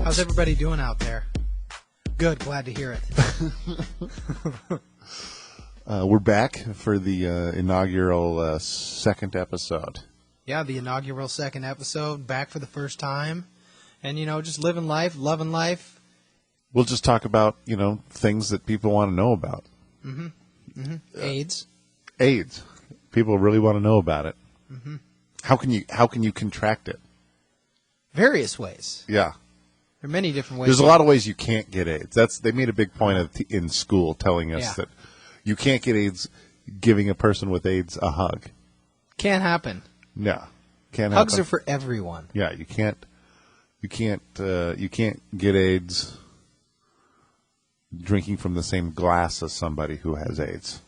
How's everybody doing out there? Good, glad to hear it. We're back for the inaugural second episode. Yeah, the inaugural second episode, back for the first time. And, just living life, loving life. We'll just talk about, things that people want to know about. AIDS. AIDS. People really want to know about it. Mm-hmm. How can you contract it? Various ways. Yeah. There are many different ways. There's a lot of ways you can't get AIDS. They made a big point of in school telling us that you can't get AIDS giving a person with AIDS a hug. Can't happen. No. Can't Hugs happen. are for everyone. Yeah, you can't get AIDS drinking from the same glass as somebody who has AIDS.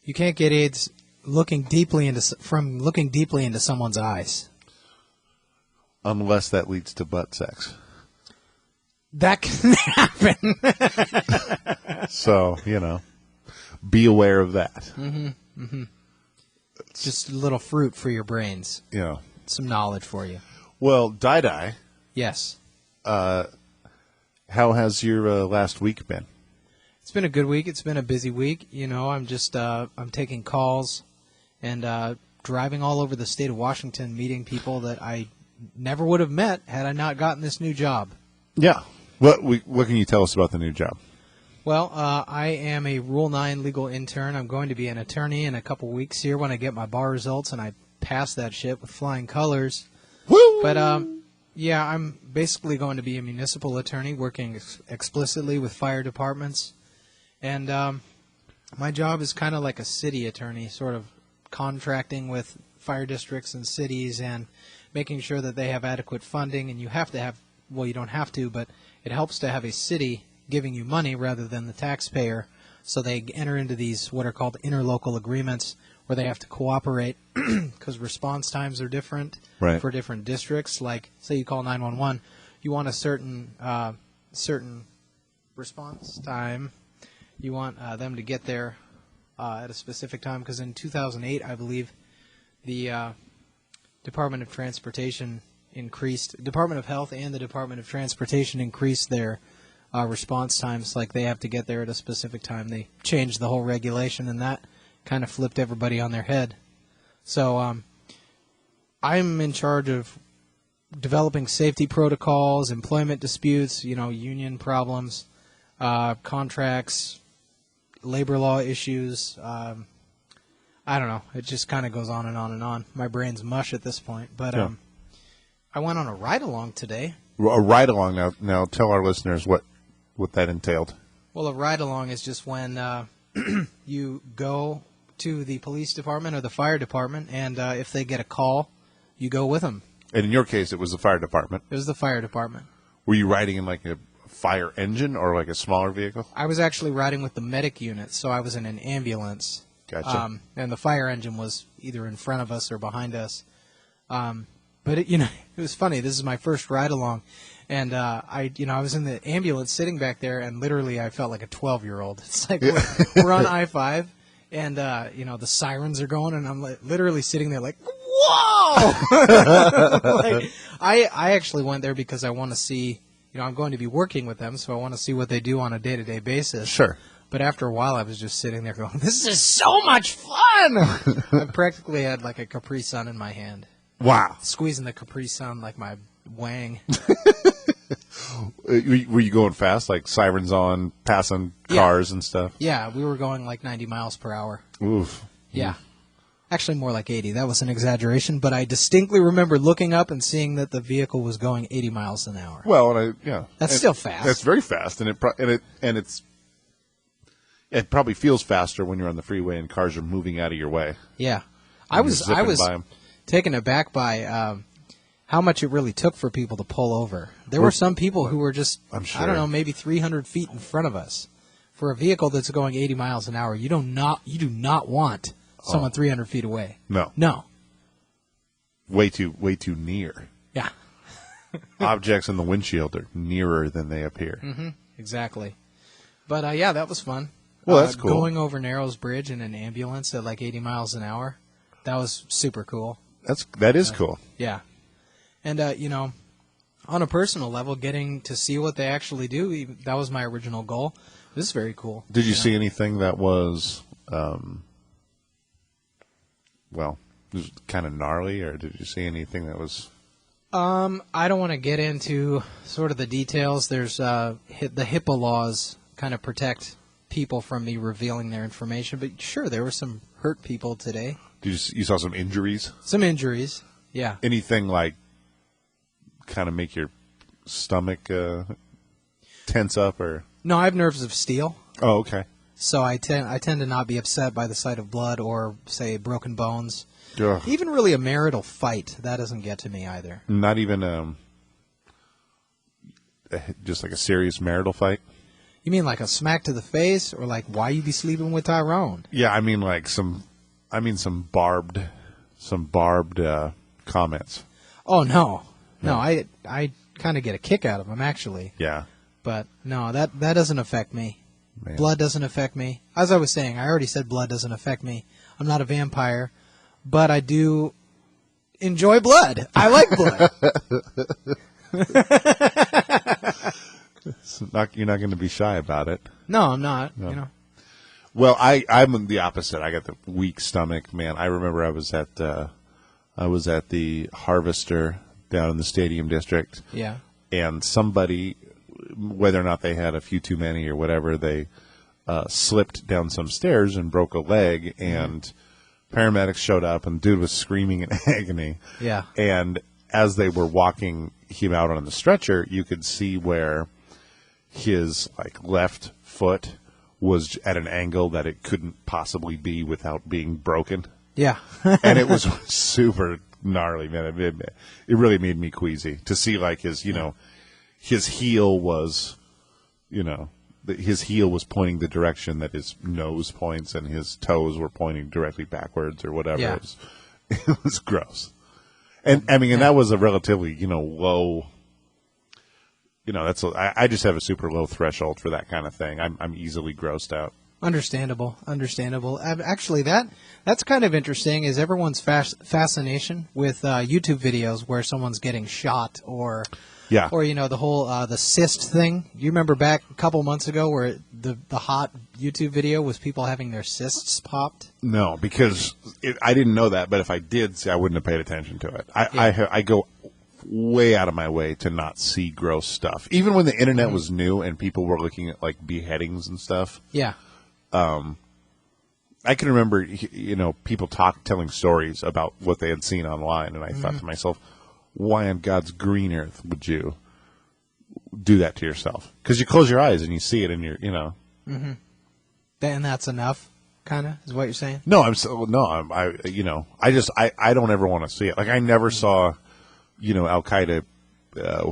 You can't get AIDS looking deeply into someone's eyes. Unless that leads to butt sex. That can happen. So, be aware of that. Just a little fruit for your brains. Yeah. Some knowledge for you. Well, Didi. Yes. How has your last week been? It's been a good week. It's been a busy week. I'm just I'm taking calls and driving all over the state of Washington, meeting people that I never would have met had I not gotten this new job. Yeah. What can you tell us about the new job? Well, I am a Rule 9 legal intern. I'm going to be an attorney in a couple weeks here when I get my bar results, and I pass that shit with flying colors. Woo! But, I'm basically going to be a municipal attorney working explicitly with fire departments. And my job is kind of like a city attorney, sort of contracting with fire districts and cities and making sure that they have adequate funding. And you have to have, well, you don't have to, but it helps to have a city giving you money rather than the taxpayer. So they enter into these what are called interlocal agreements where they have to cooperate because response times are different for different districts. Like, say you call 911, you want a certain response time. You want them to get there at a specific time because in 2008, I believe, the Department of Transportation Department of Health and the Department of Transportation increased their response times. Like they have to get there at a specific time. They changed the whole regulation, and that kind of flipped everybody on their head. So I'm in charge of developing safety protocols, employment disputes, union problems, contracts, labor law issues. I don't know. It just kind of goes on and on and on. My brain's mush at this point. But I went on a ride-along today. A ride-along. Now tell our listeners what that entailed. Well, a ride-along is just when you go to the police department or the fire department, and if they get a call, you go with them. And in your case, it was the fire department. It was the fire department. Were you riding in like a fire engine or like a smaller vehicle? I was actually riding with the medic unit, so I was in an ambulance. Gotcha. And the fire engine was either in front of us or behind us. But it was funny. This is my first ride along, and I was in the ambulance sitting back there, and literally I felt like a 12-year-old. It's like we're on I-5, and the sirens are going, and I'm literally sitting there like, whoa! I actually went there because I want to see. I'm going to be working with them, so I want to see what they do on a day-to-day basis. Sure. But after a while, I was just sitting there going, "This is so much fun!" I practically had like a Capri Sun in my hand. Wow. Squeezing the Capri Sun like my wang. Were you going fast, like sirens on, passing cars and stuff? Yeah, we were going like 90 miles per hour. Oof. Yeah. Actually, more like 80. That was an exaggeration, but I distinctly remember looking up and seeing that the vehicle was going 80 miles an hour. Well, That's still fast. That's very fast, and it probably feels faster when you're on the freeway and cars are moving out of your way. Yeah. I was taken aback by how much it really took for people to pull over. There were some people who were just, I don't know, maybe 300 feet in front of us. For a vehicle that's going 80 miles an hour, you do not want someone 300 feet away. No. Way too near. Yeah. Objects in the windshield are nearer than they appear. Mm-hmm. Exactly. But, that was fun. Well, that's cool. Going over Narrows Bridge in an ambulance at like 80 miles an hour, that was super cool. That is cool. Yeah. And, on a personal level, getting to see what they actually do, that was my original goal. This is very cool. Did you see anything that was, kind of gnarly, or did you see anything that was... I don't want to get into sort of the details. There's the HIPAA laws kind of protect people from me revealing their information, but sure, there were some hurt people today. You saw some injuries? Some injuries, yeah. Anything like kind of make your stomach tense up, or... No, I have nerves of steel. Oh, okay. So I tend to not be upset by the sight of blood or, say, broken bones. Ugh. Even really a marital fight, that doesn't get to me either. Not even just like a serious marital fight? You mean like a smack to the face, or like, why you be sleeping with Tyrone? Yeah, I mean like some barbed comments. Oh no, I kind of get a kick out of them actually. Yeah, but no, that doesn't affect me. Man. Blood doesn't affect me. As I was saying, I already said blood doesn't affect me. I'm not a vampire, but I do enjoy blood. I like blood. You're not going to be shy about it. No, I'm not. No. You know. Well, I'm the opposite. I got the weak stomach, man. I remember I was at the Harvester down in the Stadium District. Yeah. And somebody, whether or not they had a few too many or whatever, they slipped down some stairs and broke a leg, and paramedics showed up, and the dude was screaming in agony. Yeah. And as they were walking him out on the stretcher, you could see where his left foot was at an angle that it couldn't possibly be without being broken. Yeah. And it was super gnarly, man. It really made me queasy to see his heel was, his heel was pointing the direction that his nose points, and his toes were pointing directly backwards or whatever. Yeah. It was gross. And I mean, and that was a relatively, low, I just have a super low threshold for that kind of thing. I'm easily grossed out. Understandable. Actually, that's kind of interesting, is everyone's fascination with YouTube videos where someone's getting shot, or the whole the cyst thing. You remember back a couple months ago where the hot YouTube video was people having their cysts popped? No, because I didn't know that, but if I did, I wouldn't have paid attention to it. I go way out of my way to not see gross stuff. Even when the internet was new and people were looking at beheadings and stuff. Yeah. I can remember, people telling stories about what they had seen online, and I thought to myself, why on God's green earth would you do that to yourself? Because you close your eyes and you see it, and you're, Mm-hmm. Then that's enough, kind of, is what you're saying? No, I don't ever want to see it. I never saw, Al Qaeda,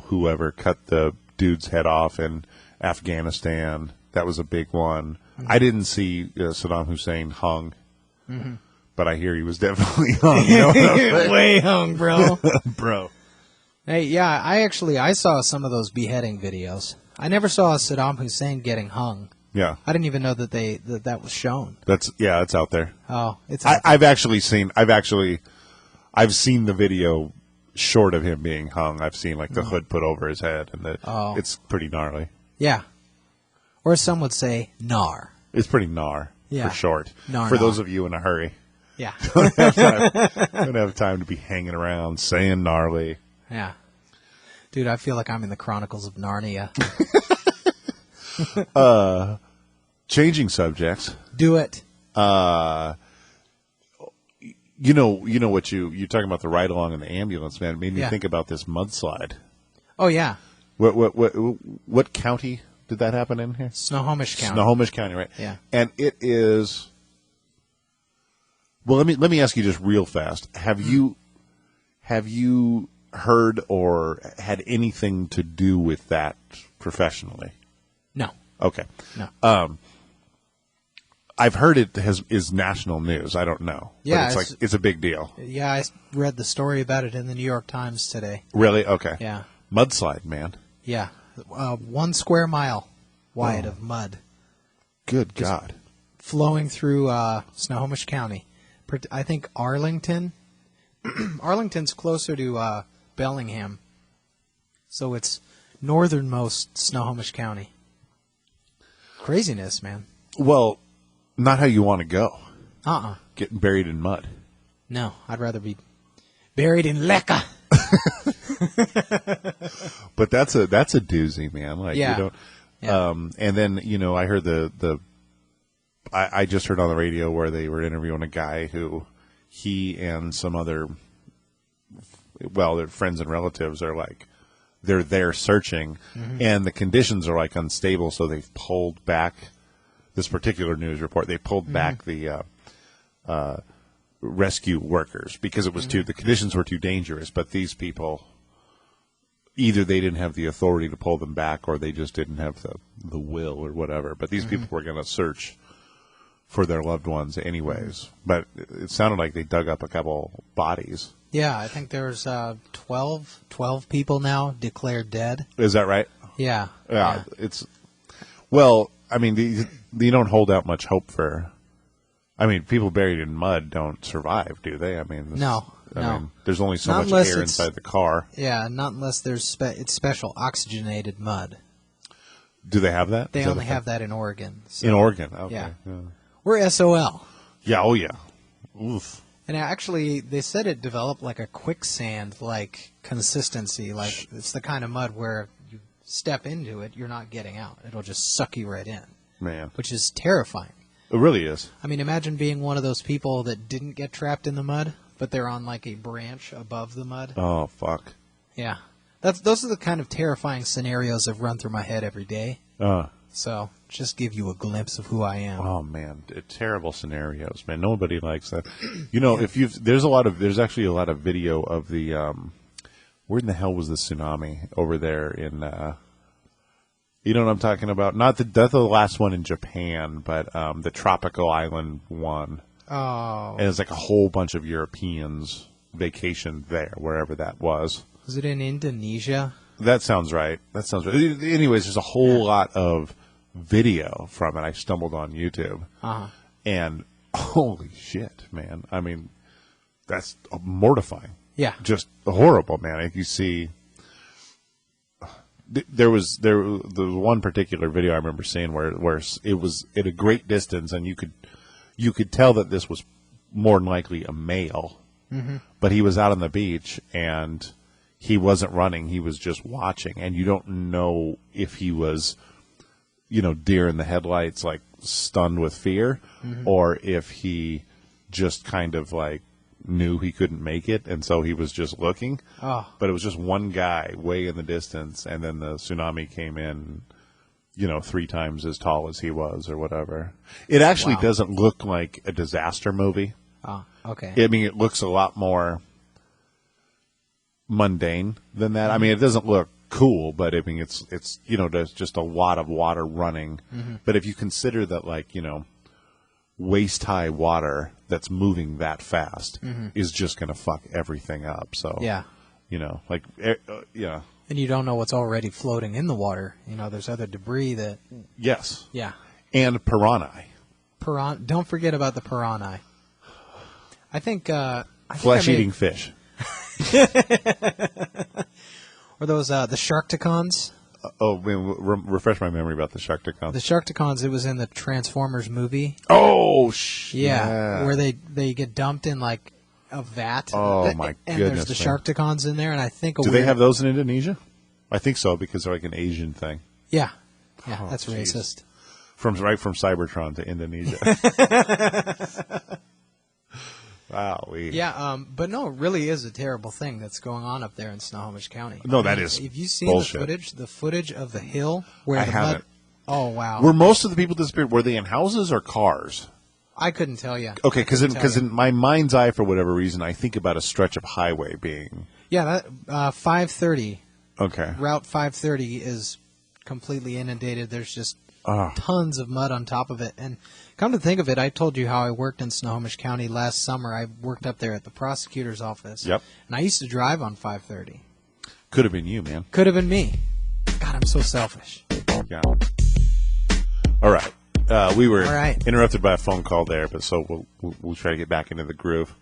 whoever cut the dude's head off in Afghanistan. That was a big one. I didn't see Saddam Hussein hung, but I hear he was definitely hung. Way hung, bro. Bro. Hey, yeah, I saw some of those beheading videos. I never saw Saddam Hussein getting hung. Yeah. I didn't even know that that was shown. It's out there. Oh, it's. I've seen the video short of him being hung. I've seen the hood put over his head, and it's pretty gnarly. Yeah. Or some would say, gnar. It's pretty gnar, for short. For those of you in a hurry. Yeah. Don't have time to be hanging around saying gnarly. Yeah. Dude, I feel like I'm in the Chronicles of Narnia. Changing subjects. Do it. You know what you're talking about, the ride along in the ambulance, man. It made me think about this mudslide. Oh, yeah. What county did that happen in here? Snohomish County. Snohomish County, right? Yeah. And it is. Well, let me ask you just real fast. Have you heard or had anything to do with that professionally? No. Okay. No. I've heard it is national news. I don't know. Yeah, but it's a big deal. Yeah, I read the story about it in the New York Times today. Really? Okay. Yeah. Mudslide, man. Yeah. 1 square mile wide of mud. Good God. Flowing through Snohomish County. I think Arlington. Arlington's closer to Bellingham. So it's northernmost Snohomish County. Craziness, man. Well, not how you want to go. Getting buried in mud. No, I'd rather be buried in Lecca. But that's a doozy, man. Like Yeah. you don't. Yeah. And then I heard I just heard on the radio where they were interviewing a guy who he and some other, their friends and relatives are like, they're there searching, and the conditions are like unstable, so they've pulled back this particular news report. They pulled back the rescue workers because it was the conditions were too dangerous. But these people, either they didn't have the authority to pull them back, or they just didn't have the will or whatever. But these people were going to search for their loved ones anyways. But it sounded like they dug up a couple bodies. Yeah, I think there's 12 people now declared dead. Is that right? Yeah. Yeah. It's, well, I mean, you don't hold out much hope for, I mean, people buried in mud don't survive, do they? I mean, No. I mean, there's only so Not much unless air it's- inside the car. Yeah, not unless there's it's special oxygenated mud. Do they have that? They Is that only a thing? have that in Oregon. So. In Oregon. Okay. Yeah. Yeah. We're SOL. Yeah. Oh, yeah. Oof. And actually, they said it developed like a quicksand-like consistency. Like, it's the kind of mud where you step into it, you're not getting out. It'll just suck you right in, Man. which is terrifying. It really is. I mean, imagine being one of those people that didn't get trapped in the mud, but they're on like a branch above the mud. Oh, fuck. Yeah. Those are the kind of terrifying scenarios that run through my head every day. So, just give you a glimpse of who I am. Oh man, terrible scenarios, man. Nobody likes that. There's actually a lot of video of the where in the hell was the tsunami over there in you know what I'm talking about? Not the last one in Japan, but the tropical island one. Oh. And it's like a whole bunch of Europeans vacationed there, wherever that was. Was it in Indonesia? That sounds right. Anyways, there's a whole lot of video from it. I stumbled on YouTube. And holy shit, man. I mean, that's mortifying. Yeah. Just horrible, man. If you see, there was one particular video I remember seeing where it was at a great distance, and you could tell that this was more than likely a male, but he was out on the beach and he wasn't running. He was just watching, and you don't know if he was, deer in the headlights, like stunned with fear, or if he just kind of like knew he couldn't make it, and so he was just looking. Oh. But it was just one guy way in the distance, and then the tsunami came in, 3 times as tall as he was or whatever. It actually doesn't look like a disaster movie. Oh, okay. I mean, it looks a lot more mundane than that. I mean, it doesn't look cool, but I mean, it's there's just a lot of water running. But if you consider that, like, waist high water that's moving that fast is just going to fuck everything up. So Yeah. Yeah. And you don't know what's already floating in the water. There's other debris that... Yes. Yeah. And piranha. Don't forget about the piranha. I think Flesh-eating fish. Or those, the Sharkticons. Refresh my memory about the Sharkticons. The Sharkticons, it was in the Transformers movie. Oh, Yeah. Where they get dumped in, like, a vat. Oh, my and goodness. there's the Sharkticons in there, and I think... Do they have those in Indonesia? I think so, because they're like an Asian thing. Yeah. Yeah, Oh, that's geez. racist. Right from Cybertron to Indonesia. Wow. Yeah, but no, it really is a terrible thing that's going on up there in Snohomish County. No, that is Have you seen bullshit. the footage of the hill where I the haven't. mud? Oh wow! Were most of the people disappeared? Were they in houses or cars? I couldn't tell you. Okay, because in my mind's eye, for whatever reason, I think about a stretch of highway being. Yeah, that 530 Okay. Route 530 is completely inundated. There's just tons of mud on top of it. And come to think of it, I told you how I worked in Snohomish County last summer. I worked up there at the prosecutor's office. Yep. And I used to drive on 530. Could have been you, man. Could have been me. God, I'm so selfish. Yeah. All right. We were All right. interrupted by a phone call there, but so we'll try to get back into the groove.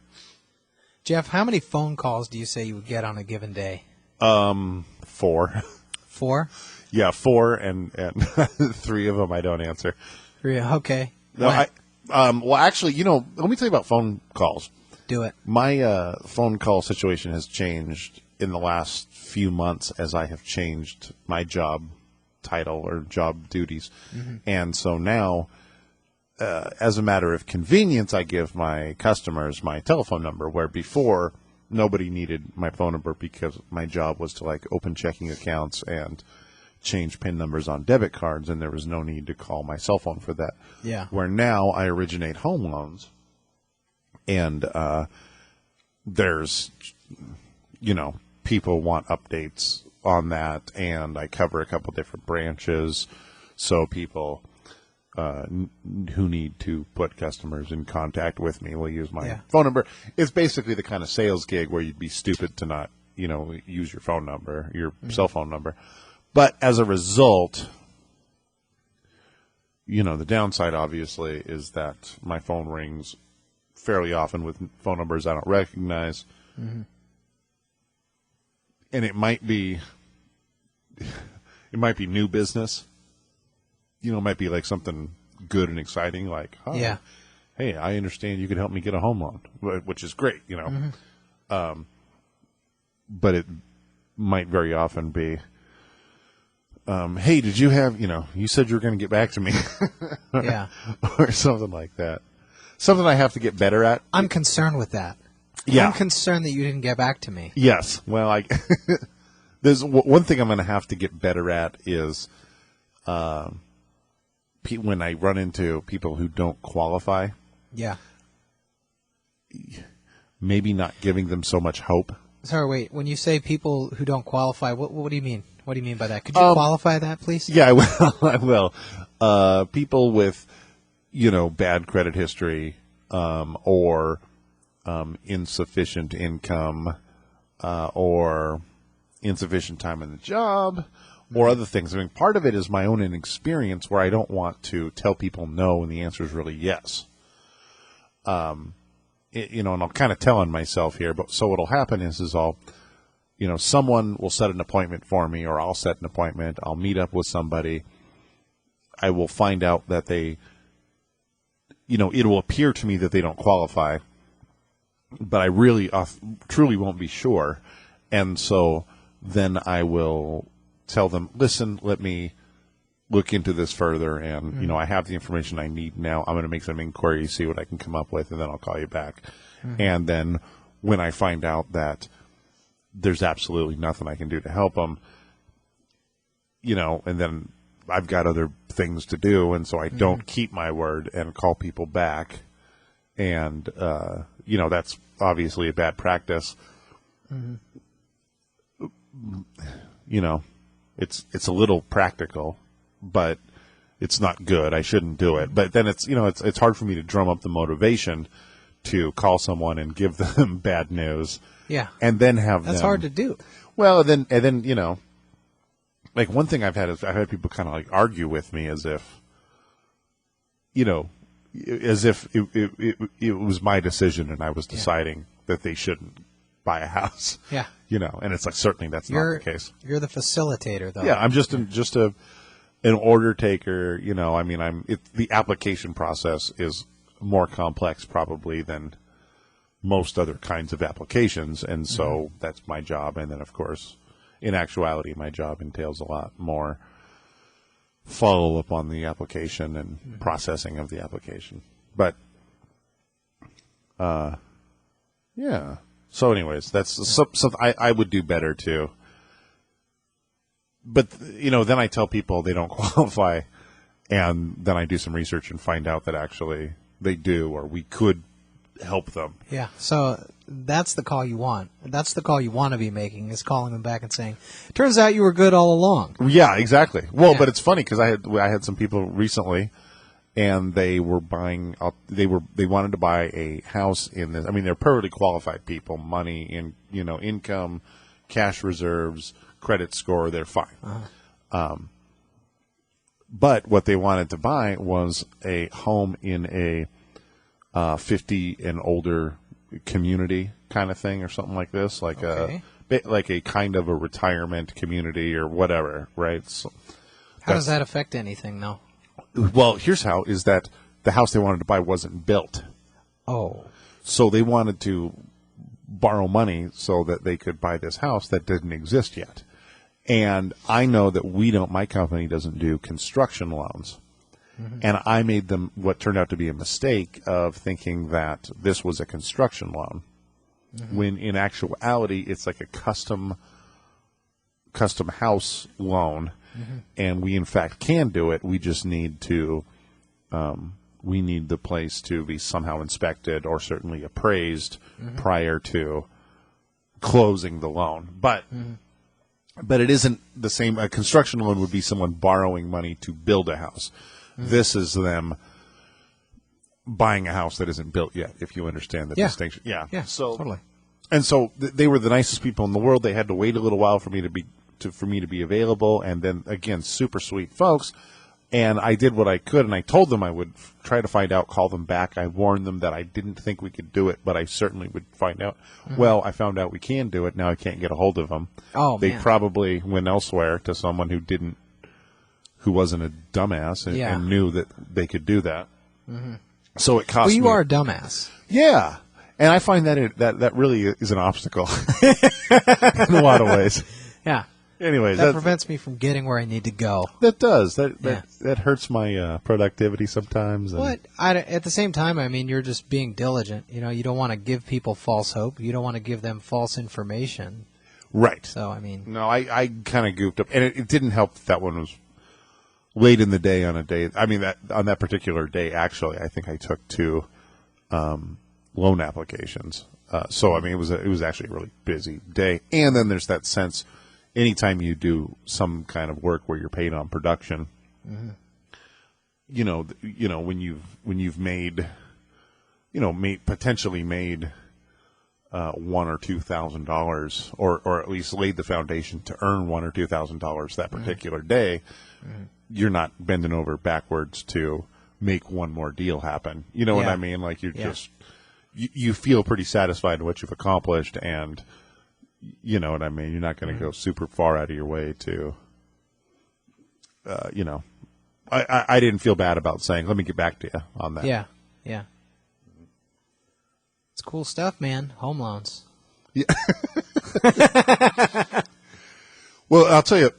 Geoff, how many phone calls do you say you would get on a given day? 4. 4? Yeah, 4, and 3 of them I don't answer. 3, okay. No, well, actually, let me tell you about phone calls. Do it. My phone call situation has changed in the last few months as I have changed my job title or job duties. Mm-hmm. And so now, as a matter of convenience, I give my customers my telephone number, where before nobody needed my phone number because my job was to open checking accounts and change PIN numbers on debit cards, and there was no need to call my cell phone for that. Yeah. Where now I originate home loans, and there's, people want updates on that, and I cover a couple different branches, so people who need to put customers in contact with me will use my phone number. It's basically the kind of sales gig where you'd be stupid to not, use your phone number, your cell phone number. But as a result, the downside obviously is that my phone rings fairly often with phone numbers I don't recognize. Mm-hmm. And it might be new business. It might be like something good and exciting, like, hey, I understand you could help me get a home loan, which is great, Mm-hmm. But it might very often be, hey, did you have, you said you were going to get back to me. Yeah. Or something like that. Something I have to get better at. I'm concerned with that. Yeah. I'm concerned that you didn't get back to me. Yes. Well, there's one thing I'm going to have to get better at is when I run into people who don't qualify. Yeah. Maybe not giving them so much hope. Sorry, wait. When you say people who don't qualify, what do you mean? What do you mean by that? Could you qualify that, please? Yeah, I will. I will. People with, bad credit history, or insufficient income, or insufficient time in the job, or other things. I mean, part of it is my own inexperience, where I don't want to tell people no when the answer is really yes. And I'll kind of tell on myself here, but so what'll happen is someone will set an appointment for me, or I'll set an appointment. I'll meet up with somebody. I will find out that they, it will appear to me that they don't qualify, but I really, truly won't be sure. And so then I will tell them, listen, let me look into this further, and, I have the information I need now. I'm going to make some inquiries, see what I can come up with, and then I'll call you back. Mm-hmm. And then when I find out that there's absolutely nothing I can do to help them, and then I've got other things to do, and so I don't keep my word and call people back. And, that's obviously a bad practice. Mm-hmm. It's a little practical, but it's not good. I shouldn't do it. But then it's hard for me to drum up the motivation to call someone and give them bad news. Yeah. And then have That's hard to do. Well, and then like one thing I've had people kind of argue with me as if it was my decision and I was deciding that they shouldn't buy a house. Yeah. And it's certainly that's not the case. You're the facilitator, though. Yeah, I'm just an order taker. The application process is more complex probably than most other kinds of applications, and so that's my job. And then, of course, in actuality, my job entails a lot more follow-up on the application and processing of the application. But, yeah. So anyways, that's something I would do better too. But, then I tell people they don't qualify, and then I do some research and find out that actually they do, or we could help them. Yeah, so that's the call you want. That's the call you want to be making, is calling them back and saying, turns out you were good all along. Yeah, exactly. Well, but it's funny because I had some people recently, and they were buying they wanted to buy a house in this. I mean, they're perfectly qualified people, money in income, cash reserves, credit score, they're fine. Uh-huh. But what they wanted to buy was a home in a 50 and older community kind of thing or something like this, like Okay. a kind of a retirement community or whatever, right? So How does that affect anything, though? well, here's how: is that the house they wanted to buy wasn't built, Oh. so they wanted to borrow money so that they could buy this house that didn't exist yet. And I know that my company doesn't do construction loans. And I made them what turned out to be a mistake of thinking that this was a construction loan, when in actuality it's like a custom house loan, and we in fact can do it. We just need to we need the place to be somehow inspected or certainly appraised prior to closing the loan. But it isn't the same. A construction loan would be someone borrowing money to build a house. This is them buying a house that isn't built yet, if you understand the distinction. Yeah. So, totally. And so they were the nicest people in the world. They had to wait a little while for me to be available, and then again, super sweet folks. And I did what I could, and I told them I would try to find out, call them back. I warned them that I didn't think we could do it, but I certainly would find out. Well, I found out we can do it. Now I can't get a hold of them. Oh, they man. probably went elsewhere to someone who wasn't a dumbass and knew that they could do that. So it cost me. Well, you are a dumbass. Yeah. And I find that really is an obstacle in a lot of ways. Yeah. Anyways, That prevents me from getting where I need to go. that does. That hurts my productivity sometimes. And But at the same time, I mean, you're just being diligent. You know, you don't want to give people false hope. You don't want to give them false information. Right. So, I mean. No, I kind of goofed up. And it didn't help that one was late in the day on a day. I mean, on that particular day, actually, I think I took 2 loan applications. So, I mean, it was actually a really busy day. And then there's that sense, anytime you do some kind of work where you're paid on production, you know, when you've made, potentially made $1,000 or $2,000, or at least laid the foundation to earn $1,000 or $2,000 that particular day, you're not bending over backwards to make one more deal happen. You know what I mean? Like you're just you feel pretty satisfied in what you've accomplished, and you know what I mean. You're not going to go super far out of your way to, I didn't feel bad about saying, let me get back to you on that. Yeah. It's cool stuff, man. Home loans. Yeah. Well, I'll tell you,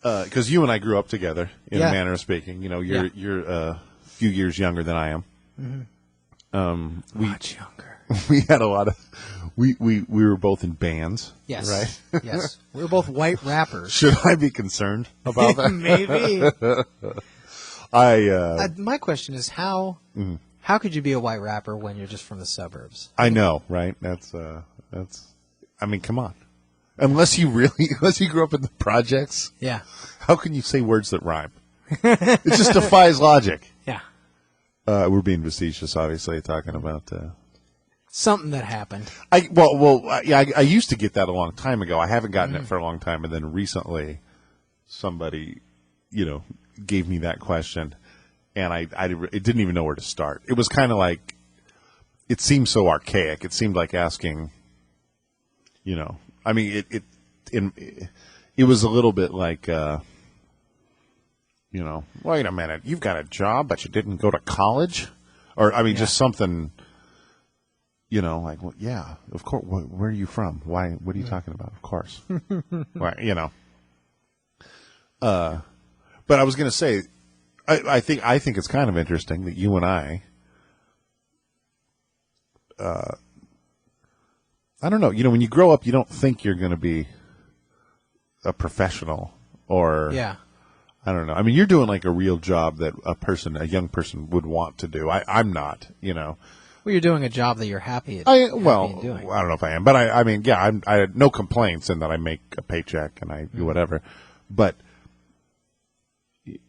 because you and I grew up together, in a manner of speaking. You know, you're a few years younger than I am. Much younger. We had a lot of, we were both in bands. Yes. Right? Yes. We were both white rappers. Should I be concerned about that? Maybe. My question is how could you be a white rapper when you're just from the suburbs? I know, right? That's, I mean, come on. Unless you grew up in the projects. Yeah. How can you say words that rhyme? It just defies logic. Yeah. We're being facetious, obviously, talking about, Something that happened. I used to get that a long time ago. I haven't gotten it for a long time, and then recently, somebody, gave me that question, and I didn't even know where to start. It was kind of like, it seemed so archaic. It seemed like asking, I mean, it was a little bit like, wait a minute, you've got a job, but you didn't go to college, or I mean, just something. Like, well, yeah, of course. Where are you from? Why? What are you talking about? Of course. Why, but I was going to say, I think it's kind of interesting that you and I don't know. When you grow up, you don't think you're going to be a professional or I don't know. I mean, you're doing like a real job that a young person would want to do. I'm not. Well, you're doing a job that you're happy at. I doing. I don't know if I am, but I mean, yeah, I had no complaints in that I make a paycheck and I do whatever. But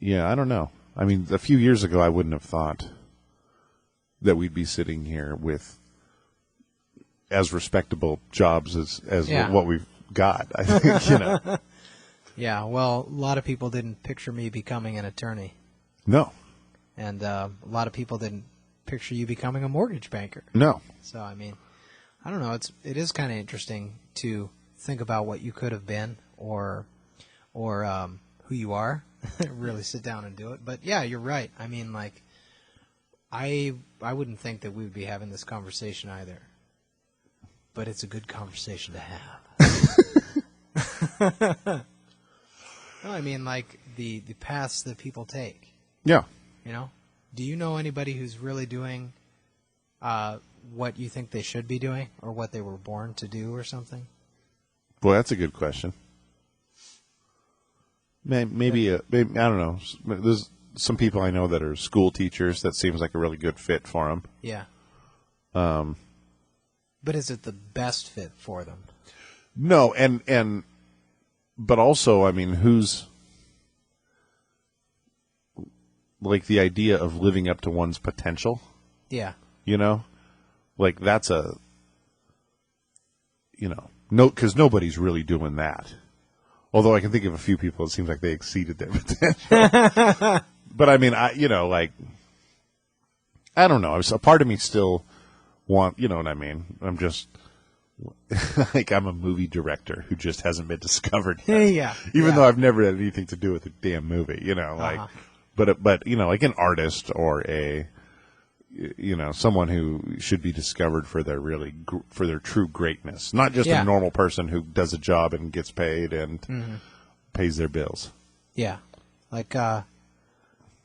yeah, I don't know. I mean, a few years ago, I wouldn't have thought that we'd be sitting here with as respectable jobs as what we've got. I think, Yeah, well, a lot of people didn't picture me becoming an attorney. No. And a lot of people didn't picture you becoming a mortgage banker. No. So, I mean, I don't know. It is kind of interesting to think about what you could have been or who you are. Really sit down and do it. But yeah, you're right. I mean, like, I wouldn't think that we would be having this conversation either. But it's a good conversation to have. No, I mean, like the paths that people take. Yeah. You know, do you know anybody who's really doing what you think they should be doing, or what they were born to do, or something? Well, that's a good question. Maybe I don't know. There's some people I know that are school teachers. That seems like a really good fit for them. Yeah. But is it the best fit for them? No, but also, I mean, who's like the idea of living up to one's potential? Yeah. You know, like that's no, because nobody's really doing that. Although I can think of a few people, it seems like they exceeded their potential. But I mean, I don't know. A part of me still you know what I mean? I'm just like, I'm a movie director who just hasn't been discovered yet. Yeah. Even though I've never had anything to do with a damn movie, you know, like, but you know, like an artist or someone who should be discovered for their for their true greatness, not just a normal person who does a job and gets paid and pays their bills. Yeah. Like,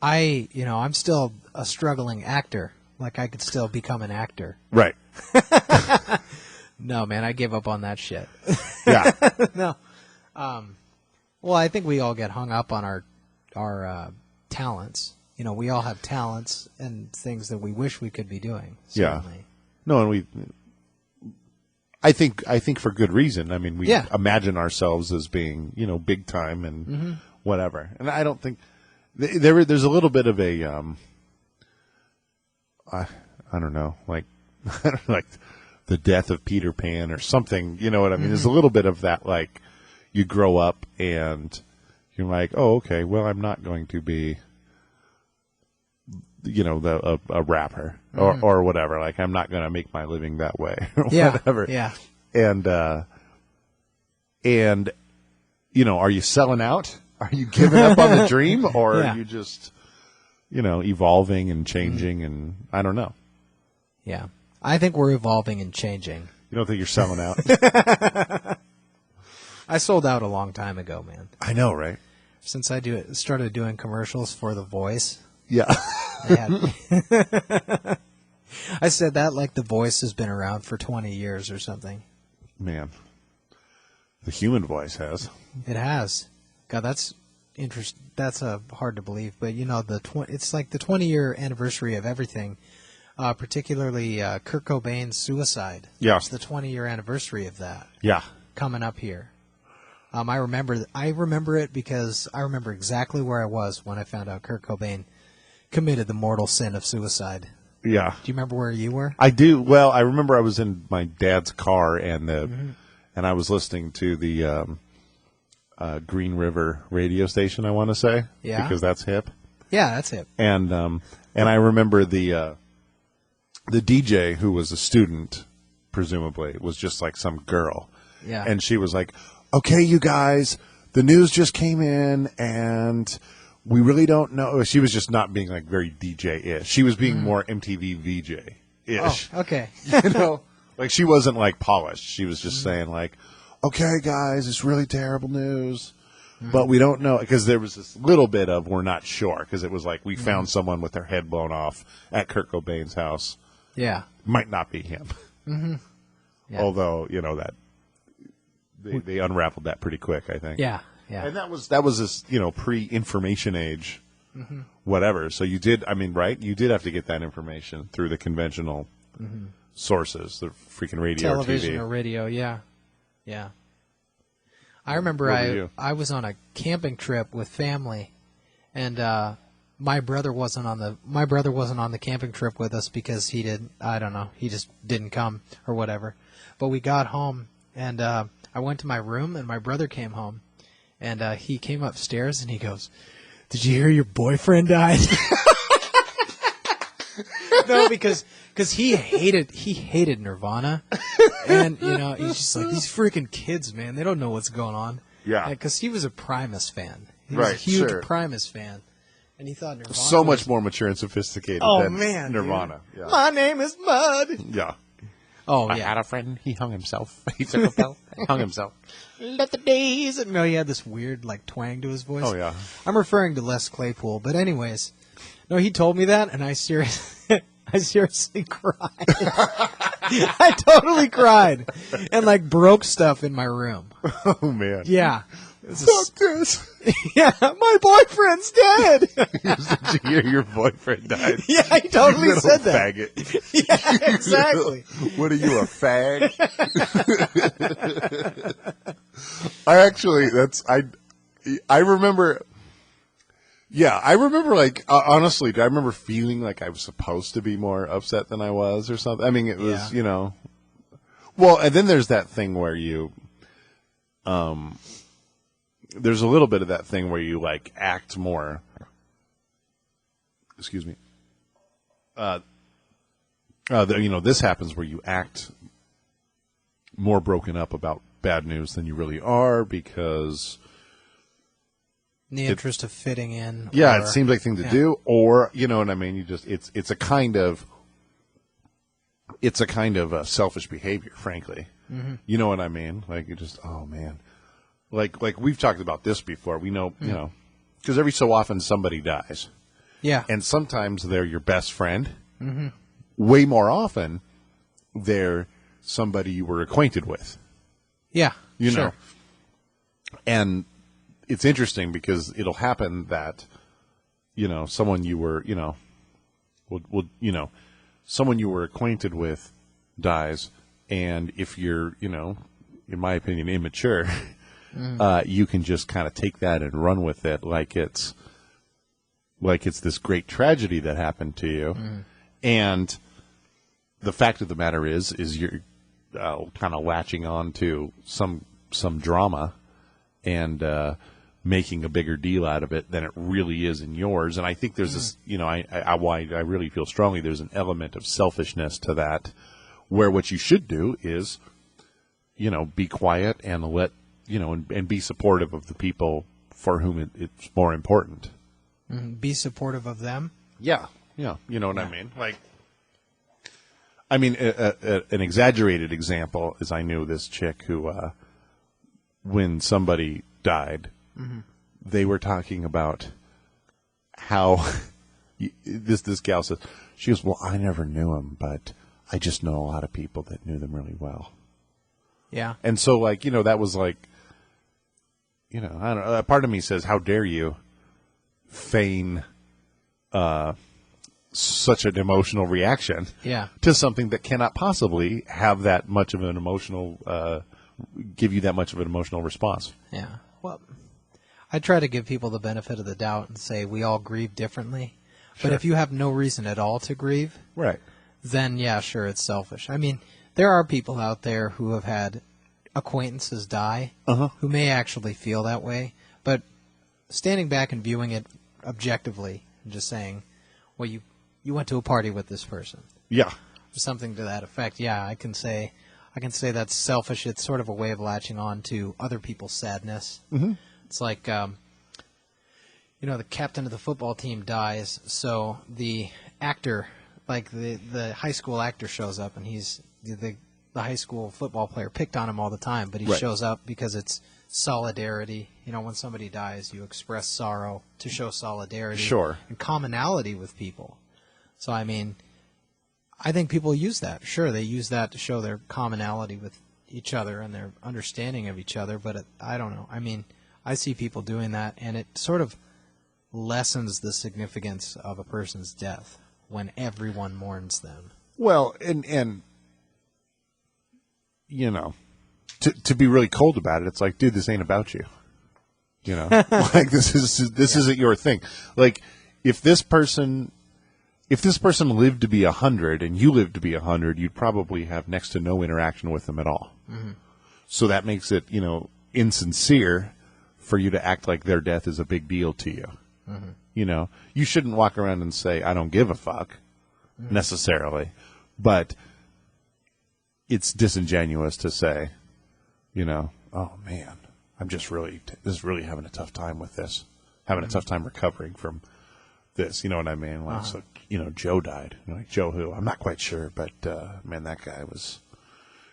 I'm still a struggling actor. Like, I could still become an actor. Right. No, man, I gave up on that shit. Yeah. No. Well, I think we all get hung up on our talents. You know, we all have talents and things that we wish we could be doing. Certainly. Yeah. No, and I think for good reason. I mean, we imagine ourselves as being, big time and whatever. And I don't think there's a little bit of a I don't know, like like the death of Peter Pan or something. You know what I mean? There's a little bit of that, like you grow up and you're like, oh, okay, well, I'm not going to be, a rapper or whatever. Like, I'm not going to make my living that way or whatever. Yeah. And are you selling out? Are you giving up on the dream, or are you just, evolving and changing? And I don't know. Yeah. I think we're evolving and changing. You don't think you're selling out? I sold out a long time ago, man. I know, right? Since I started doing commercials for The Voice. Yeah. I said that like The Voice has been around for 20 years or something. Man. The human voice has. It has. God, that's interesting. That's hard to believe, but it's like the 20-year anniversary of everything. Particularly Kurt Cobain's suicide. Yeah. It's the 20-year anniversary of that. Yeah. Coming up here. I remember it because I remember exactly where I was when I found out Kurt Cobain committed the mortal sin of suicide. Yeah. Do you remember where you were? I do. Well, I remember I was in my dad's car and I was listening to the Green River radio station, I want to say. Yeah. Because that's hip. Yeah, that's hip. And I remember the DJ, who was a student, presumably, was just like some girl. Yeah. And she was like, okay, you guys, the news just came in and we really don't know. She was just not being like very DJ-ish. She was being more MTV VJ-ish. Oh, okay. Like she wasn't like polished. She was just saying like, okay, guys, it's really terrible news. But we don't know, because there was this little bit of we're not sure, because it was like we found someone with their head blown off at Kurt Cobain's house. Yeah. Might not be him. Mm-hmm. Yeah. Although, that they unraveled that pretty quick, I think. Yeah, yeah. And that was this, pre-information age, whatever. So you did, right? You did have to get that information through the conventional sources, the freaking radio television or TV. Or radio, yeah. Yeah. I remember I was on a camping trip with family, and my brother wasn't on the camping trip with us because he just didn't come or whatever. But we got home, and I went to my room, and my brother came home, and he came upstairs and he goes, "Did you hear your boyfriend died?" No, because he hated Nirvana, and he's just like, these freaking kids, man, they don't know what's going on. Yeah. Because he was a Primus fan. He was a huge Primus fan, and he thought Nirvana so much more mature and sophisticated than Nirvana. Yeah. My name is Mud. Yeah. Oh, I had a friend. He hung himself. He took a pill. He hung himself. Let the days. No, he had this weird twang to his voice. Oh yeah. I'm referring to Les Claypool, but anyways, no, he told me that, and I seriously cried. I totally cried, and broke stuff in my room. Oh man. Yeah. Fuck this. Yeah, my boyfriend's dead. Did you hear your boyfriend died? Yeah, he totally You said that. Faggot. Yeah, exactly. What are you, a fag? I remember. Yeah, I remember honestly, I remember feeling like I was supposed to be more upset than I was or something. I mean, it was, well, and then there's that thing where there's a little bit of that thing where you act more. Excuse me. This happens where you act more broken up about bad news than you really are because in the interest of fitting in. Yeah, it seems like thing to do, or you know what I mean. You just it's a kind of selfish behavior, frankly. Mm-hmm. You know what I mean? You just oh man. Like we've talked about this before. We know, because every so often somebody dies. Yeah. And sometimes they're your best friend. Mm-hmm. Way more often, they're somebody you were acquainted with. Yeah. You sure. know. And it's interesting because it'll happen that, someone you were, someone you were acquainted with dies. And if you're, in my opinion, immature, you can just kind of take that and run with it like it's this great tragedy that happened to you. And the fact of the matter is you're kind of latching on to some drama and making a bigger deal out of it than it really is in yours. And I think there's this, I really feel strongly there's an element of selfishness to that, where what you should do is, be quiet and let, and be supportive of the people for whom it's more important. Be supportive of them? Yeah. Yeah. You know what I mean? An exaggerated example is I knew this chick who, when somebody died, they were talking about how this gal says, she goes, well, I never knew him, but I just know a lot of people that knew them really well. Yeah. And so, that was I don't know, a part of me says, how dare you feign such an emotional reaction to something that cannot possibly have that much of an emotional, give you that much of an emotional response. Yeah. Well, I try to give people the benefit of the doubt and say we all grieve differently. Sure. But if you have no reason at all to grieve, right, then yeah, sure, it's selfish. I mean, there are people out there who have had acquaintances die who may actually feel that way, but standing back and viewing it objectively and just saying, well, you went to a party with this person. Yeah. Or something to that effect. Yeah, I can say that's selfish. It's sort of a way of latching on to other people's sadness. Mm-hmm. It's like, the captain of the football team dies, so the actor, the high school actor shows up, and he's the high school football player picked on him all the time, but he shows up because it's solidarity. When somebody dies, you express sorrow to show solidarity and commonality with people. So, I mean, I think people use that. Sure, they use that to show their commonality with each other and their understanding of each other, but I don't know. I mean, I see people doing that, and it sort of lessens the significance of a person's death when everyone mourns them. Well, and to be really cold about it, it's like, dude, this ain't about you. This isn't your thing. If this person lived to be 100 and you lived to be 100, you'd probably have next to no interaction with them at all. Mm-hmm. So that makes it, insincere for you to act like their death is a big deal to you. Mm-hmm. You shouldn't walk around and say, I don't give a fuck. necessarily, but it's disingenuous to say, oh man, I'm just really having a tough time with this, having a tough time recovering from this. You know what I mean? Like, so, Joe died. Like, Joe who? I'm not quite sure, but man, that guy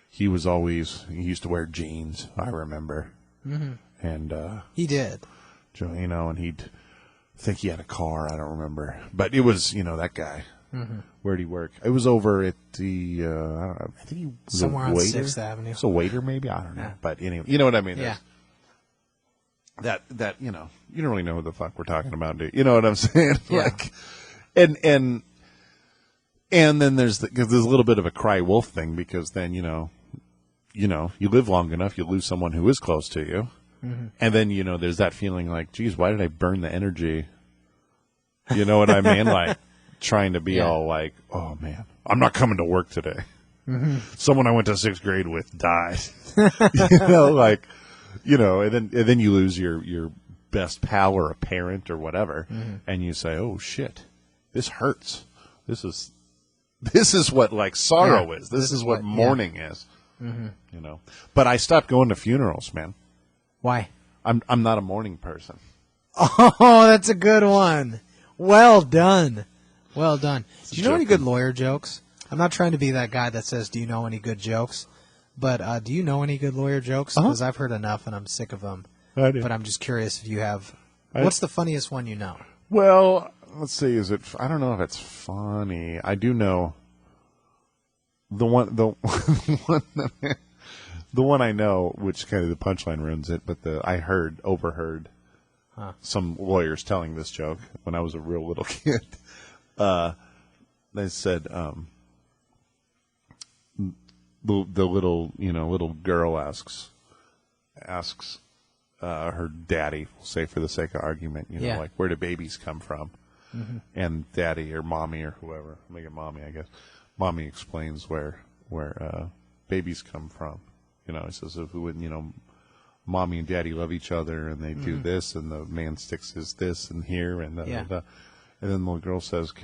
he used to wear jeans, I remember. Mm-hmm. And he did. Joe, and he'd think he had a car, I don't remember. But it was, that guy. Mm-hmm. Where'd he work? It was over at the, I don't know, I think he was somewhere a waiter. on 6th Avenue. It's a waiter, maybe? I don't know. Yeah. But anyway, you know what I mean? Yeah. That, you don't really know who the fuck we're talking about, do you? You know what I'm saying? Yeah. Like, and then there's a little bit of a cry wolf thing, because then, you live long enough, you lose someone who is close to you. Mm-hmm. And then, there's that feeling like, geez, why did I burn the energy? You know what I mean? Like, trying to be all like, oh man, I'm not coming to work today. Mm-hmm. Someone I went to 6th grade with died. And then you lose your best pal or a parent or whatever, and you say, oh shit, this hurts. This is what like sorrow is. This is what mourning is. Mm-hmm. But I stopped going to funerals, man. Why? I'm not a mourning person. Oh, that's a good one. Well done. Well done. Do you know any good lawyer jokes? I'm not trying to be that guy that says, do you know any good jokes? But do you know any good lawyer jokes? Because I've heard enough and I'm sick of them. I do. But I'm just curious if you have. What's the funniest one you know? Well, let's see. I don't know if it's funny. I do know the one I know, which kind of the punchline ruins it, but I overheard some lawyers telling this joke when I was a real little kid. They said, the little girl asks her daddy, we'll say for the sake of argument, like, where do babies come from? Mm-hmm. And daddy or mommy or whoever, make it mommy, I guess. Mommy explains where babies come from. He says, if we wouldn't, mommy and daddy love each other, and they do this, and the man sticks his this and here, and and then the little girl says,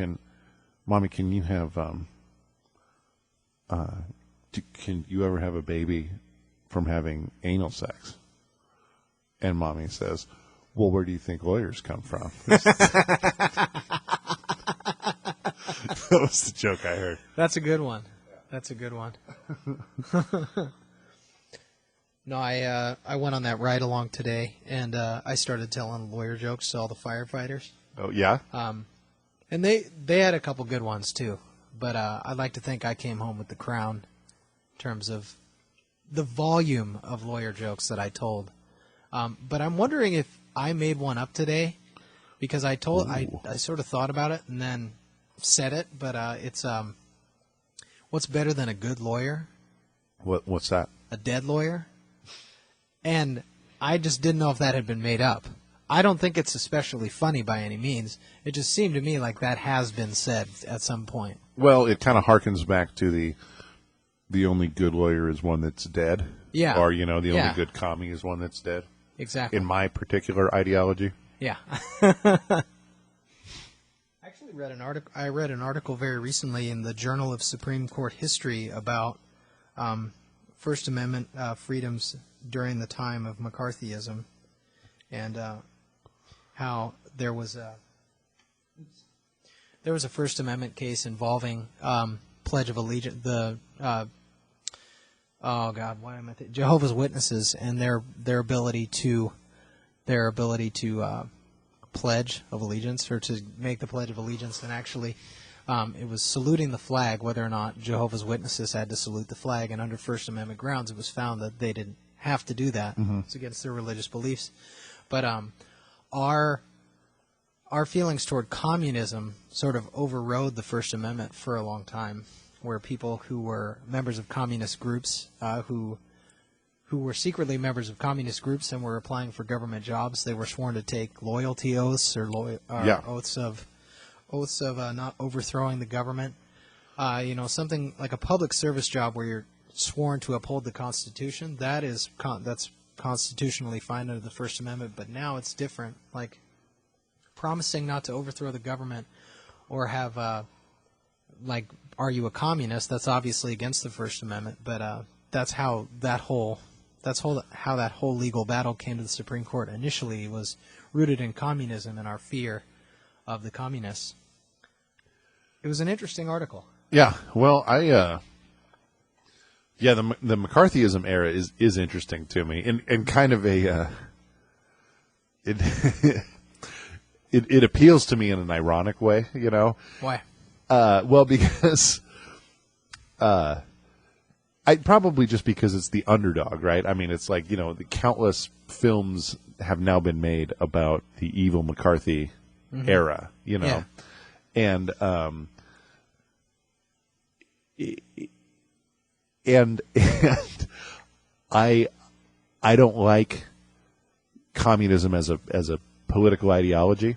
Mommy, can you have can you ever have a baby from having anal sex? And Mommy says, well, where do you think lawyers come from? That was the joke I heard. That's a good one. That's a good one. No, I went on that ride along today, and I started telling lawyer jokes to all the firefighters. Oh, yeah? And they had a couple good ones, too. But I'd like to think I came home with the crown in terms of the volume of lawyer jokes that I told. But I'm wondering if I made one up today, because I sort of thought about it and then said it, but it's what's better than a good lawyer? What's that? A dead lawyer. And I just didn't know if that had been made up. I don't think it's especially funny by any means. It just seemed to me like that has been said at some point. Well, it kind of harkens back to the only good lawyer is one that's dead. Yeah. Or, the only good commie is one that's dead. Exactly. In my particular ideology. Yeah. I actually read an article. I read an article very recently in the Journal of Supreme Court History about First Amendment freedoms during the time of McCarthyism, and how there was a First Amendment case involving Pledge of Allegiance, Jehovah's Witnesses, and their ability to pledge of allegiance, or to make the Pledge of Allegiance, and actually it was saluting the flag, whether or not Jehovah's Witnesses had to salute the flag, and under First Amendment grounds it was found that they didn't have to do that. Mm-hmm. It's against their religious beliefs. But our feelings toward communism sort of overrode the First Amendment for a long time, where people who were members of communist groups, who were secretly members of communist groups and were applying for government jobs, they were sworn to take loyalty oaths or oaths of not overthrowing the government. Something like a public service job where you're sworn to uphold the Constitution. That's constitutionally fine under the First Amendment, but now it's different. Like promising not to overthrow the government or have like, are you a communist? That's obviously against the First Amendment, but that's how that whole legal battle came to the Supreme Court. Initially, was rooted in communism and our fear of the communists. It was an interesting article. Yeah, well, the McCarthyism era is interesting to me, and kind of a it appeals to me in an ironic way, you know. Why? Well, because probably just because it's the underdog, right? I mean, it's like, you know, the countless films have now been made about the evil McCarthy era, you know, and I don't like communism as a political ideology,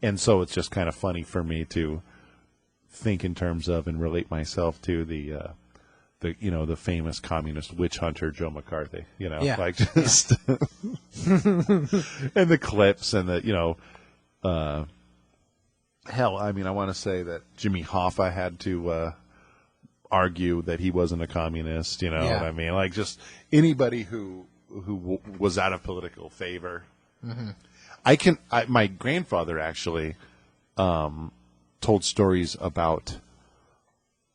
and so it's just kind of funny for me to think in terms of and relate myself to the famous communist witch hunter Joe McCarthy, you know, like just and the clips and the, you know, hell, I mean, I want to say that Jimmy Hoffa had to argue that he wasn't a communist, you know what I mean? Like, just anybody who was out of political favor. My grandfather actually told stories about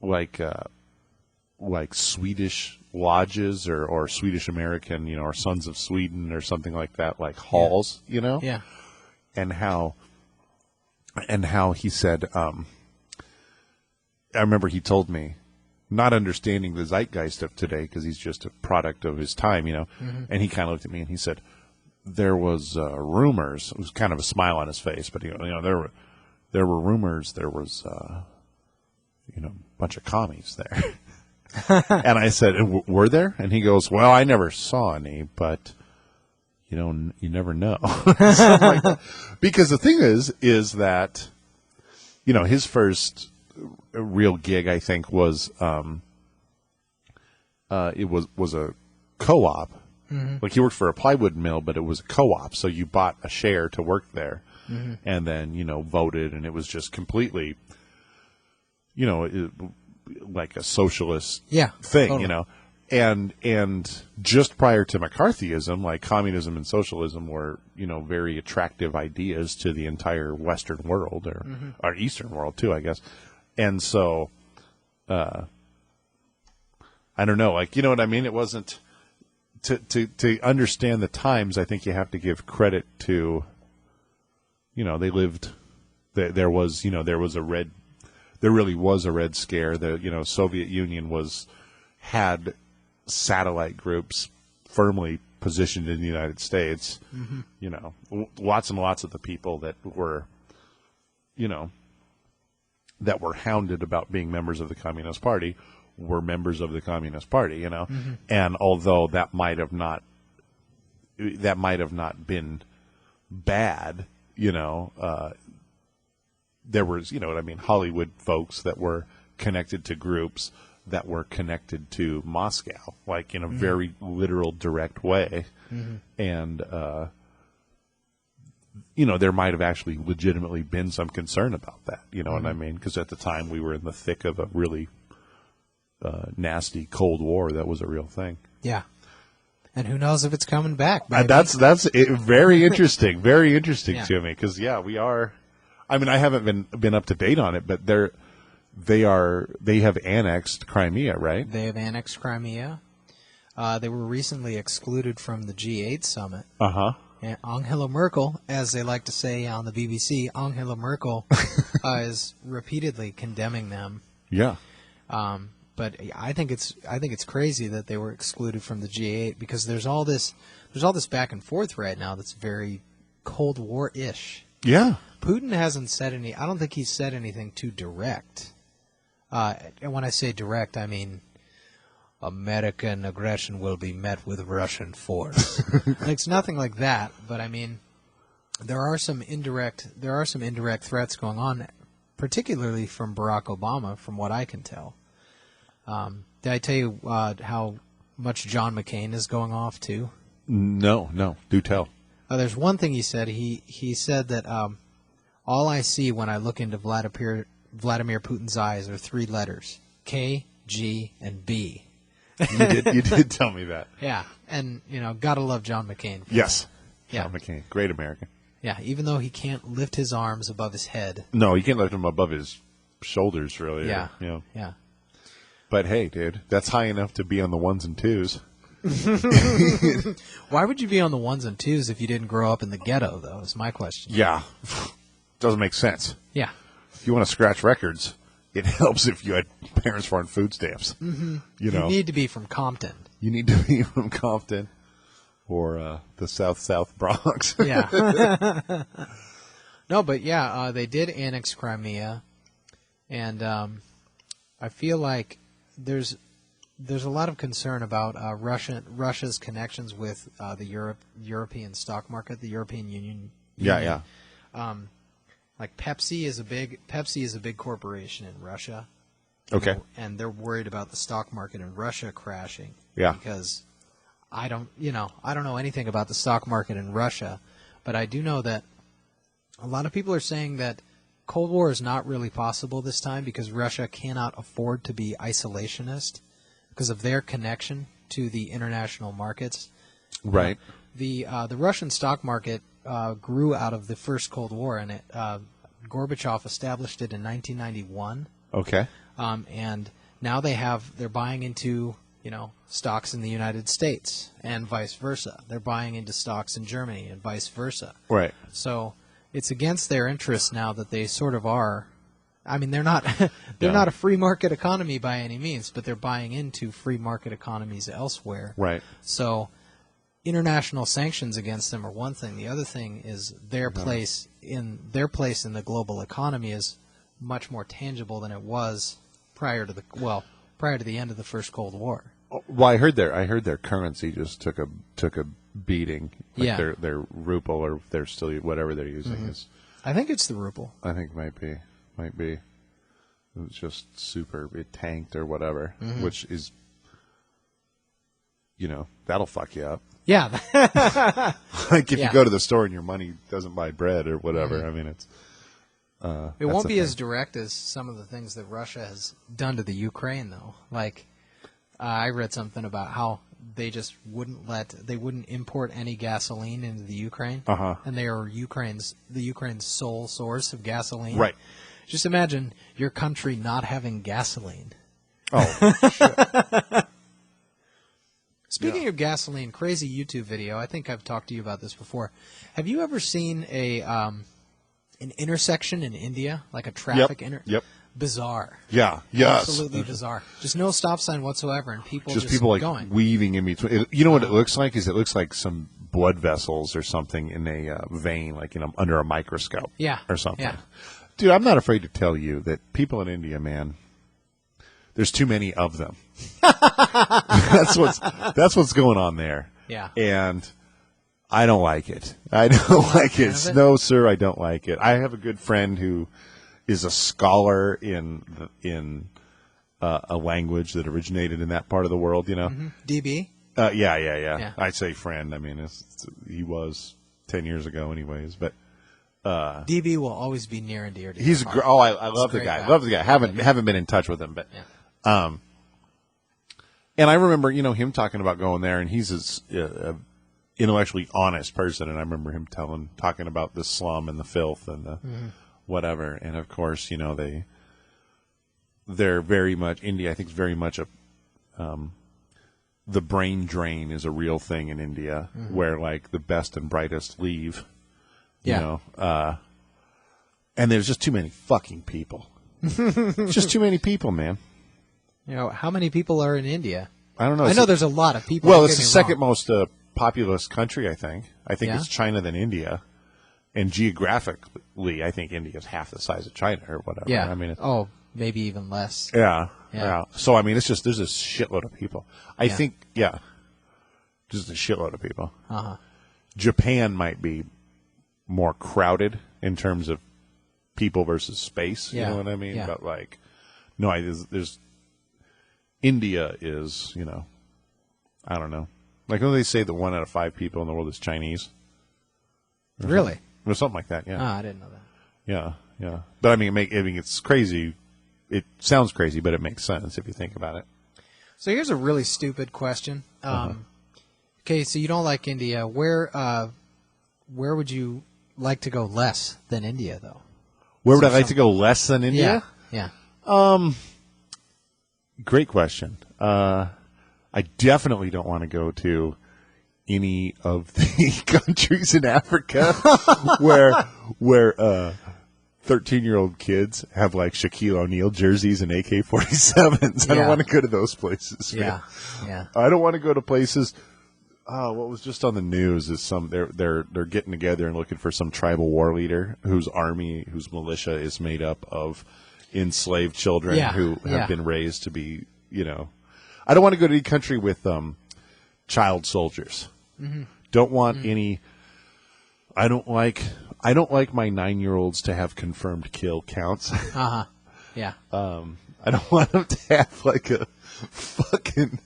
like Swedish lodges or Swedish American, you know, or Sons of Sweden or something like that, like halls, you know? Yeah. And how he said, I remember he told me, not understanding the zeitgeist of today because he's just a product of his time, you know, and he kind of looked at me and he said, there was rumors. It was kind of a smile on his face, but you know, there were rumors. There was a bunch of commies there. And I said, were there? And he goes, well, I never saw any, but you know, you never know. Like, because the thing is that, you know, his first real gig, I think, was it was a co-op. Like, he worked for a plywood mill, but it was a co-op, so you bought a share to work there, and then, you know, voted, and it was just completely, you know, like a socialist thing, totally. You know, and just prior to McCarthyism, like, communism and socialism were, you know, very attractive ideas to the entire Western world or Eastern world too, I guess, and so I don't know, like, you know what I mean? It wasn't. To understand the times, I think you have to give credit to, you know, they lived. There really was a Red Scare. The, you know, Soviet Union had satellite groups firmly positioned in the United States. You know, lots and lots of the people that were, you know, that were hounded about being members of the Communist Party were members of the Communist Party, you know, and although that might have not been bad, you know, there was, you know what I mean, Hollywood folks that were connected to groups that were connected to Moscow, like in a very literal, direct way, and you know, there might have actually legitimately been some concern about that, you know what I mean, because at the time we were in the thick of a really nasty Cold War that was a real thing. Yeah, and who knows if it's coming back? That's it, very interesting, very interesting to me because we are. I mean, I haven't been up to date on it, but they have annexed Crimea, right? They have annexed Crimea. They were recently excluded from the G8 summit. And Angela Merkel, as they like to say on the BBC, Angela Merkel is repeatedly condemning them. Yeah. But I think it's crazy that they were excluded from the G8 because there's all this back and forth right now that's very Cold War-ish. Yeah. Putin hasn't said any. I don't think he's said anything too direct. And when I say direct, I mean American aggression will be met with Russian force. It's nothing like that. But I mean, there are some indirect threats going on, particularly from Barack Obama, from what I can tell. Did I tell you how much John McCain is going off too? No. Do tell. There's one thing he said. He said that all I see when I look into Vladimir Vladimir Putin's eyes are 3 letters: K, G, and B. You did tell me that. Yeah, and gotta love John McCain. Yes. Yeah. John McCain, great American. Yeah, even though he can't lift his arms above his head. No, you can't lift him above his shoulders, really. Yeah. Yeah. But hey, dude, that's high enough to be on the ones and twos. Why would you be on the ones and twos if you didn't grow up in the ghetto, though, is my question. Yeah. Doesn't make sense. Yeah. If you want to scratch records, it helps if you had parents who are on food stamps. Mm-hmm. You need to be from Compton. You need to be from Compton or the South Bronx. Yeah. No, but yeah, they did annex Crimea, and I feel like there's a lot of concern about Russia's connections with the European stock market, the European Union. Yeah. Like Pepsi is a big corporation in Russia. Okay. And they're worried about the stock market in Russia crashing. Yeah. Because I don't know anything about the stock market in Russia, but I do know that a lot of people are saying that Cold War is not really possible this time because Russia cannot afford to be isolationist because of their connection to the international markets. Right. The Russian stock market grew out of the first Cold War, and Gorbachev established it in 1991. Okay. And now they're buying into stocks in the United States and vice versa. They're buying into stocks in Germany and vice versa. Right. So it's against their interests now that they sort of are. I mean, they're not not a free market economy by any means, but they're buying into free market economies elsewhere. Right. So international sanctions against them are one thing. The other thing is their place in the global economy is much more tangible than it was prior to the end of the first Cold War. Well, I heard their currency just took a beating. Like Yeah. their ruble, or they're still whatever they're using is. I think it's the ruble. I think might be. It was just it tanked or whatever, which is, that'll fuck you up. Yeah. Like if you go to the store and your money doesn't buy bread or whatever. I mean, it's. It won't be as direct as some of the things that Russia has done to the Ukraine, though. Like, I read something about how they just wouldn't import any gasoline into the Ukraine, and they are the Ukraine's sole source of gasoline. Right. Just imagine your country not having gasoline. Oh, shit. Speaking of gasoline, crazy YouTube video. I think I've talked to you about this before. Have you ever seen an intersection in India, like a traffic Yep. Bizarre. Yeah. Yes. Absolutely bizarre. Just no stop sign whatsoever, and people like going. weaving in between. You know what it looks like? It looks like some blood vessels or something in a vein, like under a microscope. Yeah. Or something. Yeah. Dude, I'm not afraid to tell you that people in India, man, there's too many of them. That's what's going on there. Yeah. And I don't like it. I don't like it. No, sir, I don't like it. I have a good friend who is a scholar in a language that originated in that part of the world. DB. Yeah. I say friend. I mean, he was 10 years ago, anyways. But DB will always be near and dear to he's your heart. I love the guy. Love the guy. Haven't been in touch with him, but and I remember him talking about going there, and he's a intellectually honest person, and I remember him talking about the slum and the filth and the whatever, and of course they're very much India. I think is very much the brain drain is a real thing in India, where like the best and brightest leave. And there's just too many fucking people. Just too many people, man. How many people are in India? I don't know. I know there's a lot of people. Well, it's the second most populous country, I think. I think Yeah? it's China than India. And geographically, I think India is half the size of China or whatever. Yeah. I mean, maybe even less. Yeah. Yeah. So, I mean, there's a shitload of people. I think, just a shitload of people. Japan might be more crowded in terms of people versus space. Yeah. You know what I mean? Yeah. But like, no, there's India is, I don't know. Like, don't they say that 1 out of 5 people in the world is Chinese? Really? Or something like that, yeah. I didn't know that. Yeah. But I mean, it's crazy. It sounds crazy, but it makes sense if you think about it. So here's a really stupid question. Okay, so you don't like India. Where would you like to go less than India, though? Where would I like to go less than India? Yeah. Great question. I definitely don't want to go to any of the countries in Africa where 13-year-old kids have like Shaquille O'Neal jerseys and AK-47s. I don't want to go to those places. Yeah. Man. Yeah. I don't want to go to places. What was just on the news is they're getting together and looking for some tribal war leader whose militia is made up of enslaved children who have been raised to be, I don't want to go to any country with child soldiers. Mm-hmm. Don't want any. I don't like my 9-year-olds to have confirmed kill counts. Yeah. I don't want them to have like a fucking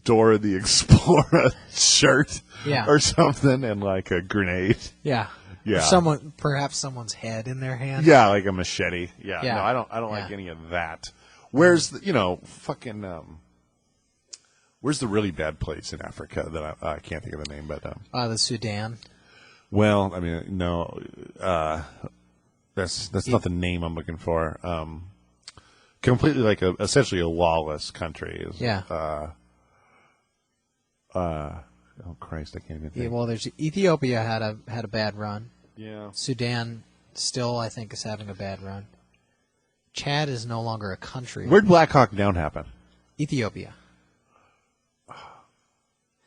Dora the Explorer shirt or something and like a grenade. Yeah. Yeah. Or perhaps someone's head in their hand. Yeah, like a machete. Yeah. Yeah. No, I don't like any of that. Where's the, fucking where's the really bad place in Africa that I can't think of the name, but the Sudan. Well, I mean, no, that's not the name I'm looking for. Completely like essentially a lawless country. Oh Christ, I can't even think. Yeah, well, there's Ethiopia had a bad run. Yeah. Sudan still, I think, is having a bad run. Chad is no longer a country. Where'd Black Hawk Down happen? Ethiopia.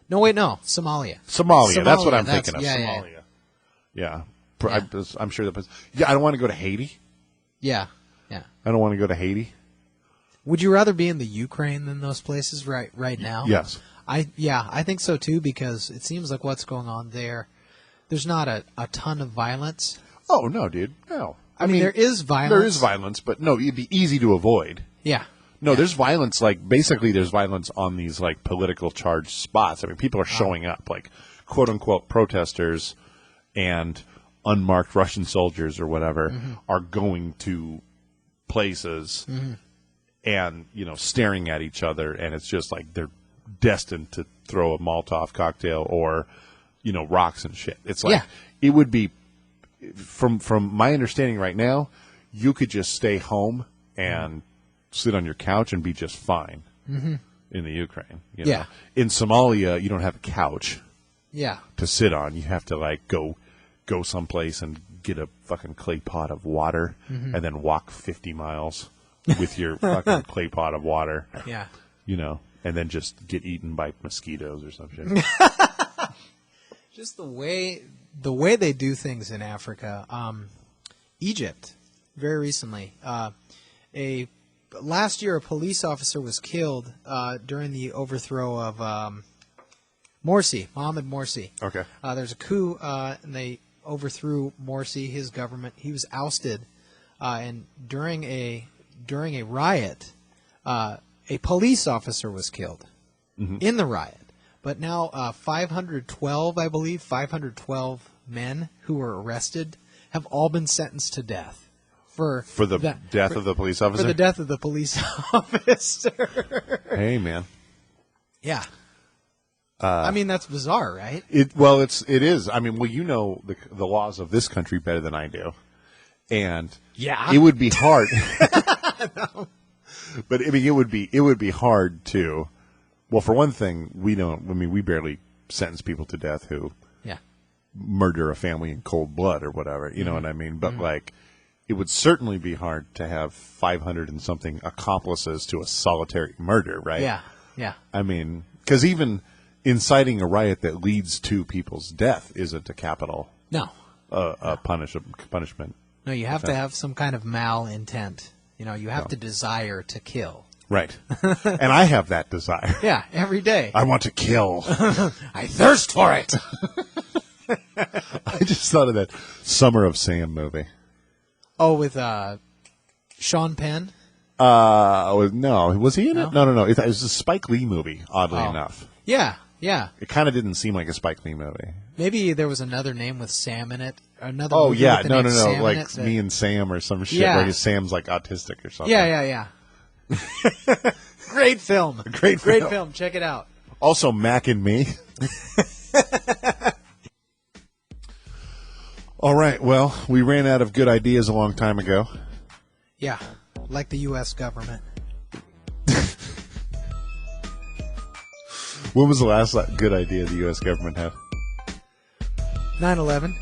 No, wait, no. Somalia. Somalia. That's what I'm thinking of. Yeah, Somalia. Yeah. I'm sure that was. Yeah, I don't want to go to Haiti. Yeah. I don't want to go to Haiti. Would you rather be in the Ukraine than those places right now? Yes. I think so too, because it seems like what's going on there, there's not a ton of violence. Oh, no, dude. No. I mean, there is violence. There is violence, but no, it'd be easy to avoid. Yeah. No, there's violence, basically there's violence on these, political charged spots. I mean, people are showing up, quote-unquote protesters and unmarked Russian soldiers or whatever are going to places and, staring at each other, and it's just like they're destined to throw a Molotov cocktail or, rocks and shit. It's like, it would be, from my understanding right now, you could just stay home and sit on your couch and be just fine in the Ukraine. In Somalia, you don't have a couch to sit on. You have to go someplace and get a fucking clay pot of water and then walk 50 miles with your fucking clay pot of water. Yeah. And then just get eaten by mosquitoes or some shit. Just the way they do things in Africa. Egypt, very recently, last year a police officer was killed during the overthrow of Mohamed Morsi. Okay. There's a coup, and they overthrew Morsi, his government. He was ousted, and during a riot, a police officer was killed in the riot. But now 512 men who were arrested have all been sentenced to death for the death of the police officer. For the death of the police officer. Hey, man. Yeah. I mean, that's bizarre, right? It is. I mean, the laws of this country better than I do, and it would be hard. No. But I mean, it would be hard to. Well, for one thing, we barely sentence people to death who murder a family in cold blood or whatever. You know what I mean? But it would certainly be hard to have 500 and something accomplices to a solitary murder, right? Yeah. I mean, because even inciting a riot that leads to people's death isn't a capital punishment. No, you have to have some kind of malintent. You have to desire to kill. Right. And I have that desire. Yeah, every day. I want to kill. I thirst for it. I just thought of that Summer of Sam movie. Oh, with Sean Penn? No. Was he in it? No. It was a Spike Lee movie, oddly enough. Yeah. It kind of didn't seem like a Spike Lee movie. Maybe there was another name with Sam in it. Another Oh movie yeah, with the no, name Sam in like it that- Me and Sam or some shit. Yeah. Like Sam's like autistic or something. Yeah. Great film. Great film. film. Check it out. Also, Mac and Me. All right. Well, we ran out of good ideas a long time ago. Yeah, like the U.S. government. When was the last good idea the U.S. government had? 9/11.